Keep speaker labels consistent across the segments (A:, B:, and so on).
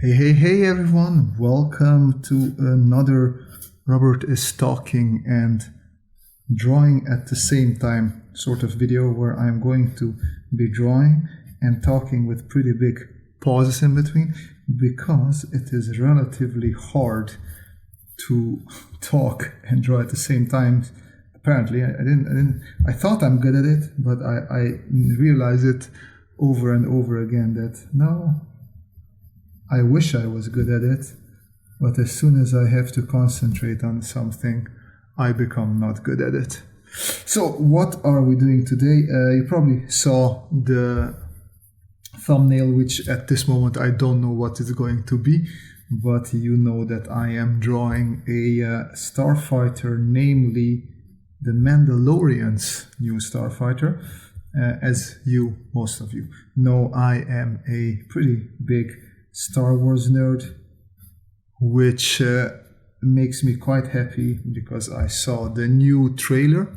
A: Hey everyone, welcome to another Robert is talking and drawing at the same time sort of video where I'm going to be drawing and talking with pretty big pauses in between because it is relatively hard to talk and draw at the same time. Apparently, I thought I'm good at it, but I realized it over and over again that no, I wish I was good at it, but as soon as I have to concentrate on something, I become not good at it. So what are we doing today? You probably saw the thumbnail, which at this moment I don't know what it's going to be, but you know that I am drawing a starfighter, namely the Mandalorian's new starfighter. As most of you know, I am a pretty big Star Wars nerd, which makes me quite happy because I saw the new trailer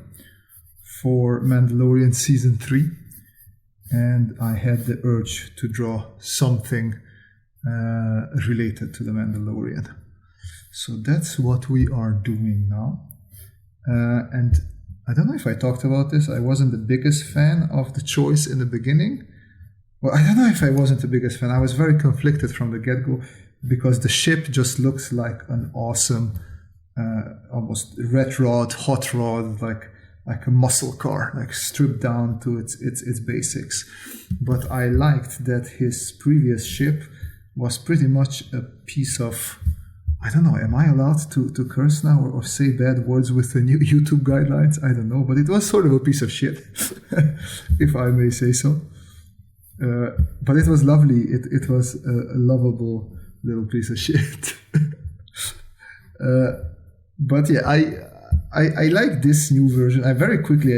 A: for Mandalorian Season 3 and I had the urge to draw something related to the Mandalorian. So that's what we are doing now. And I don't know if I talked about this. I wasn't the biggest fan of the choice in the beginning. Well, I don't know if I wasn't the biggest fan. I was very conflicted from the get-go because the ship just looks like an awesome, almost red rod, hot rod, like a muscle car, like stripped down to its basics. But I liked that his previous ship was pretty much a piece of, I don't know, am I allowed to curse now or say bad words with the new YouTube guidelines? I don't know, but it was sort of a piece of shit, if I may say so. But it was lovely. It was a lovable little piece of shit. But yeah, I like this new version. I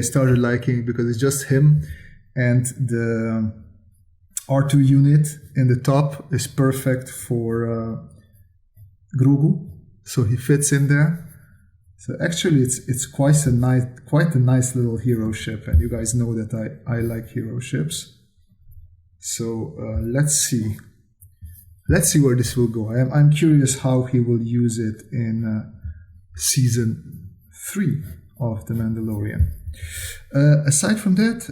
A: started liking it because it's just him and the R2 unit in the top is perfect for Grogu, so he fits in there. So actually, it's quite a nice little hero ship, and you guys know that I like hero ships. So let's see where this will go. I'm curious how he will use it in season 3 of The Mandalorian. Aside from that,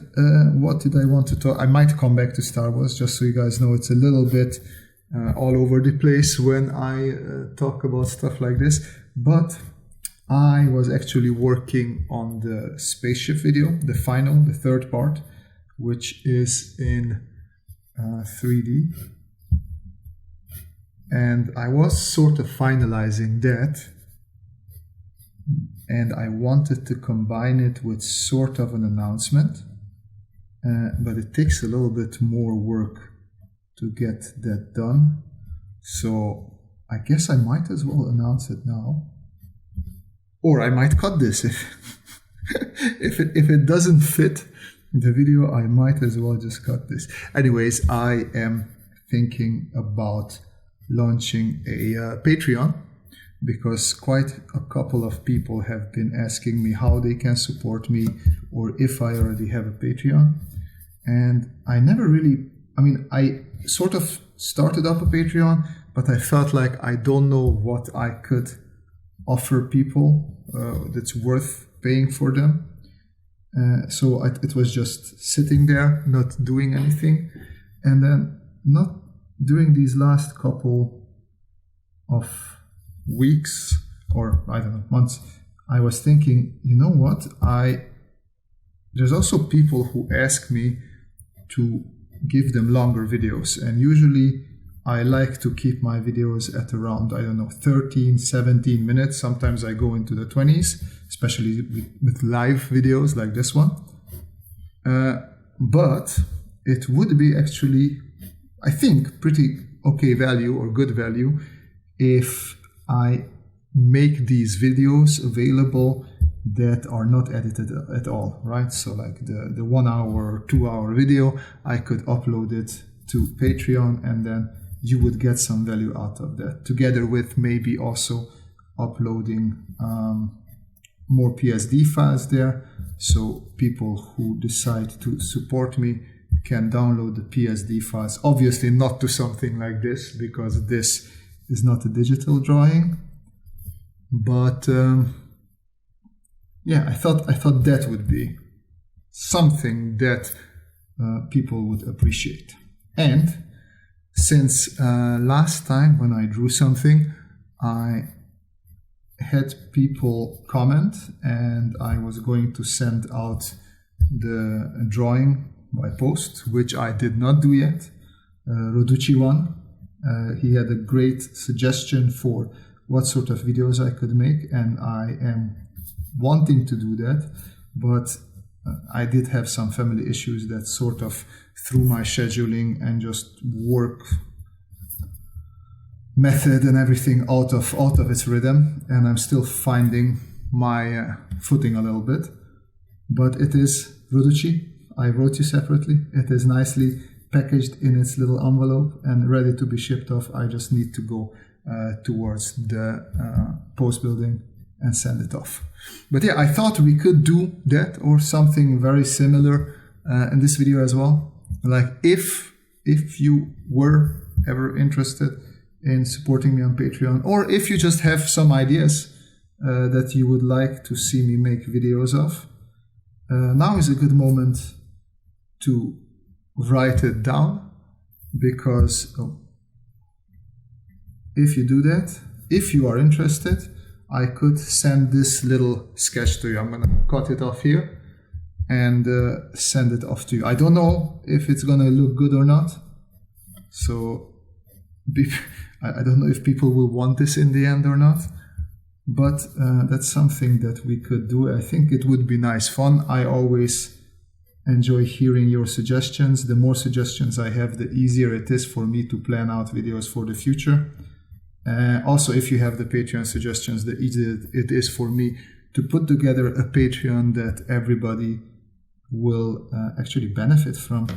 A: what did I want to talk? I might come back to Star Wars, just so you guys know it's a little bit all over the place when I talk about stuff like this. But I was actually working on the spaceship video, the third part, which is in 3D, and I was sort of finalizing that, and I wanted to combine it with sort of an announcement, but it takes a little bit more work to get that done, so I guess I might as well announce it now, or I might cut this if it doesn't fit the video. I might as well just cut this. Anyways, I am thinking about launching a Patreon because quite a couple of people have been asking me how they can support me or if I already have a Patreon. And I sort of started up a Patreon, but I felt like I don't know what I could offer people that's worth paying for them. So it was just sitting there, not doing anything. And then not during these last couple of weeks, or I don't know, months, I was thinking, you know what? There's also people who ask me to give them longer videos. And usually I like to keep my videos at around, 13, 17 minutes. Sometimes I go into the 20s, especially with live videos like this one. But it would be actually, I think, pretty okay value or good value if I make these videos available that are not edited at all, right? So like the 1 hour or 2 hour video, I could upload it to Patreon and then you would get some value out of that, together with maybe also uploading more PSD files there, so people who decide to support me can download the PSD files. Obviously not to something like this, because this is not a digital drawing. But yeah, I thought that would be something that people would appreciate. And since last time when I drew something, I had people comment, and I was going to send out the drawing by post, which I did not do yet. Roducci one, he had a great suggestion for what sort of videos I could make, and I am wanting to do that, but I did have some family issues that sort of threw my scheduling and just work method and everything out of its rhythm, and I'm still finding my footing a little bit. But it is Roduci. I wrote you separately. It is nicely packaged in its little envelope and ready to be shipped off. I just need to go towards the post building and send it off. But yeah, I thought we could do that or something very similar in this video as well. Like if you were ever interested in supporting me on Patreon, or if you just have some ideas that you would like to see me make videos of, now is a good moment to write it down, because if you do that, if you are interested, I could send this little sketch to you. I'm gonna cut it off here and send it off to you. I don't know if it's gonna look good or not, so I don't know if people will want this in the end or not, but that's something that we could do. I think it would be nice fun. I always enjoy hearing your suggestions. The more suggestions I have, the easier it is for me to plan out videos for the future. Also, if you have the Patreon suggestions, the easier it is for me to put together a Patreon that everybody will actually benefit from.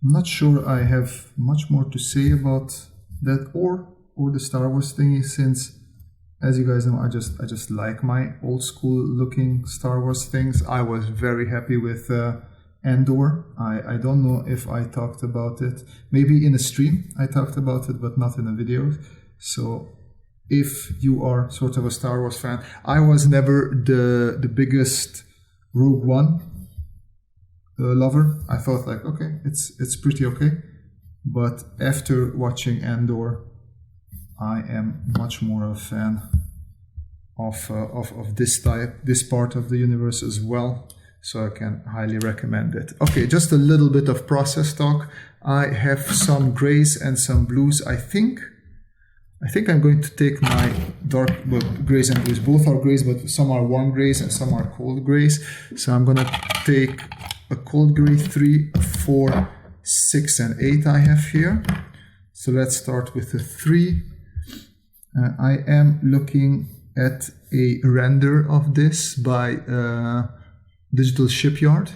A: I'm not sure I have much more to say about that or the Star Wars thingy, since, as you guys know, I just like my old school looking Star Wars things. I was very happy with Andor. I don't know if I talked about it. Maybe in a stream I talked about it, but not in a video. So if you are sort of a Star Wars fan, I was never the biggest Rogue One lover. I thought like, okay, it's pretty okay. But after watching Andor, I am much more a fan of this part of the universe as well. So I can highly recommend it. Okay, just a little bit of process talk. I have some grays and some blues. I think I'm going to take my dark grays and blues. Both are grays, but some are warm grays and some are cold grays. So I'm gonna take a cold gray 3, 4, 6, and 8 I have here. So let's start with the 3. I am looking at a render of this by Digital Shipyard.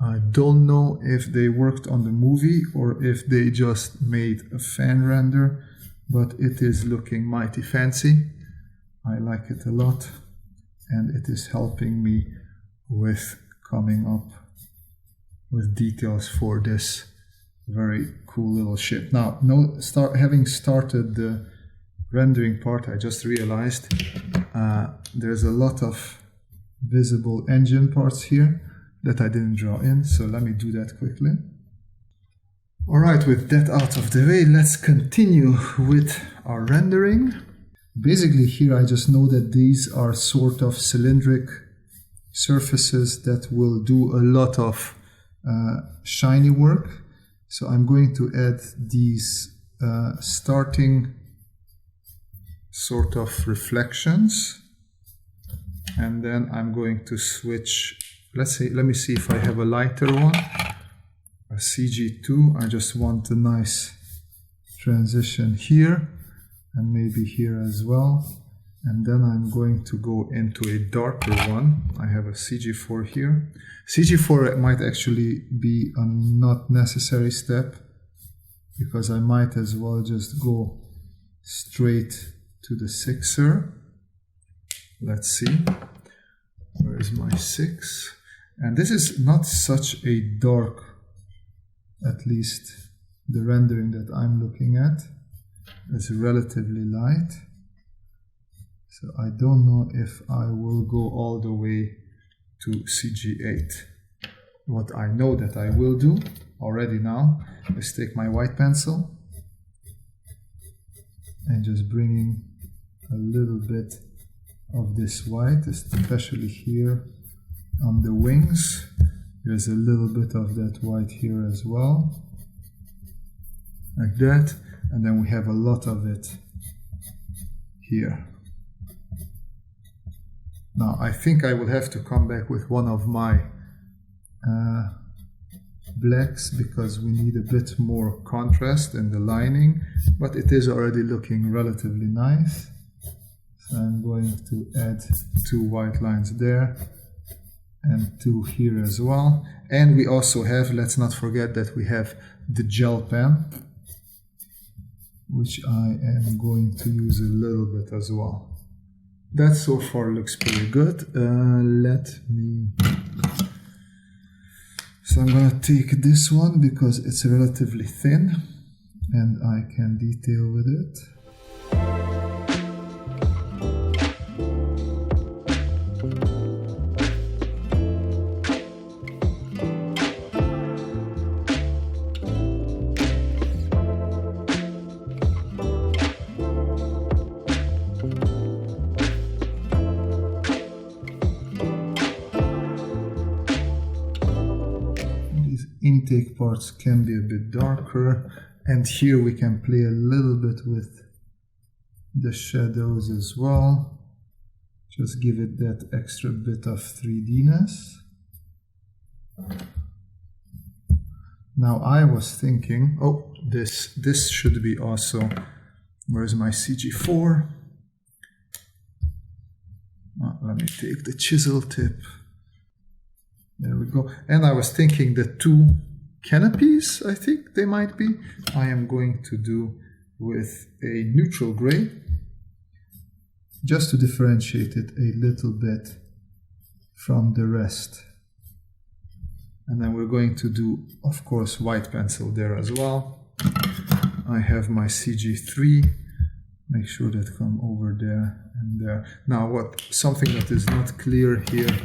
A: I don't know if they worked on the movie or if they just made a fan render, but it is looking mighty fancy. I like it a lot, and it is helping me with coming up with details for this very cool little ship. Now, having started the rendering part, I just realized there's a lot of visible engine parts here that I didn't draw in, so let me do that quickly. Alright, with that out of the way, let's continue with our rendering. Basically here I just know that these are sort of cylindric surfaces that will do a lot of shiny work. So I'm going to add these starting sort of reflections, and then I'm going to switch. Let me see if I have a lighter one, a CG2. I just want a nice transition here and maybe here as well. And then I'm going to go into a darker one. I have a CG4 here. CG4 might actually be a not necessary step, because I might as well just go straight to the 6er. Let's see. Where is my 6? And this is not such a dark at least the rendering that I'm looking at is relatively light. So I don't know if I will go all the way to CG8. What I know that I will do already now is take my white pencil and just bringing a little bit of this white, especially here on the wings. There's a little bit of that white here as well, like that, and then we have a lot of it here. Now I think I will have to come back with one of my blacks because we need a bit more contrast in the lining, but it is already looking relatively nice. So I'm going to add 2 white lines there and 2 here as well. And we also have, let's not forget that we have the gel pen, which I am going to use a little bit as well. That so far looks pretty good. So I'm gonna take this one because it's relatively thin and I can detail with it. Intake parts can be a bit darker, and here we can play a little bit with the shadows as well. Just give it that extra bit of 3D-ness. Now I was thinking, oh, this should be also, where's my CG4? Let me take the chisel tip. There we go. And I was thinking the 2 canopies, I think they might be, I am going to do with a neutral gray, just to differentiate it a little bit from the rest. And then we're going to do, of course, white pencil there as well. I have my CG3, make sure that come over there and there. Now something that is not clear here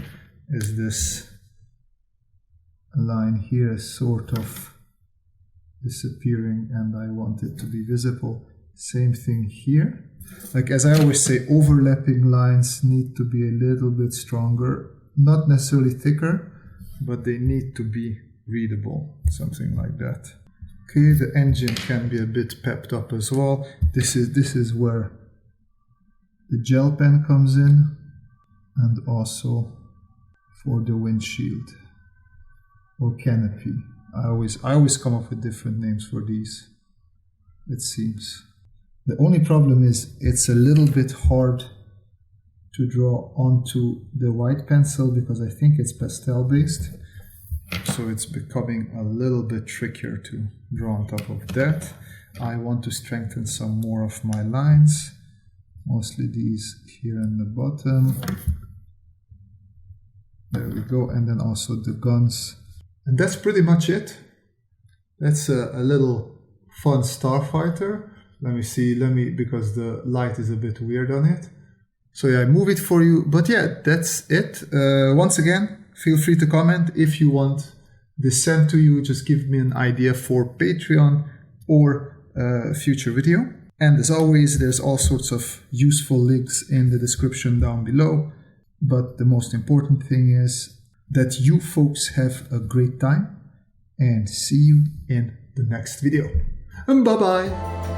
A: is this line here is sort of disappearing and I want it to be visible. Same thing here. Like, as I always say, overlapping lines need to be a little bit stronger, not necessarily thicker, but they need to be readable, something like that. Okay, the engine can be a bit pepped up as well. This is where the gel pen comes in, and also for the windshield or canopy. I always come up with different names for these, it seems. The only problem is it's a little bit hard to draw onto the white pencil because I think it's pastel based, so it's becoming a little bit trickier to draw on top of that. I want to strengthen some more of my lines, mostly these here in the bottom. There we go, and then also the guns. And that's pretty much it. That's a little fun starfighter. Let me see, because the light is a bit weird on it. So yeah, I move it for you. But yeah, that's it. Once again, feel free to comment if you want this sent to you. Just give me an idea for Patreon or a future video. And as always, there's all sorts of useful links in the description down below. But the most important thing is that you folks have a great time, and see you in the next video. Bye bye!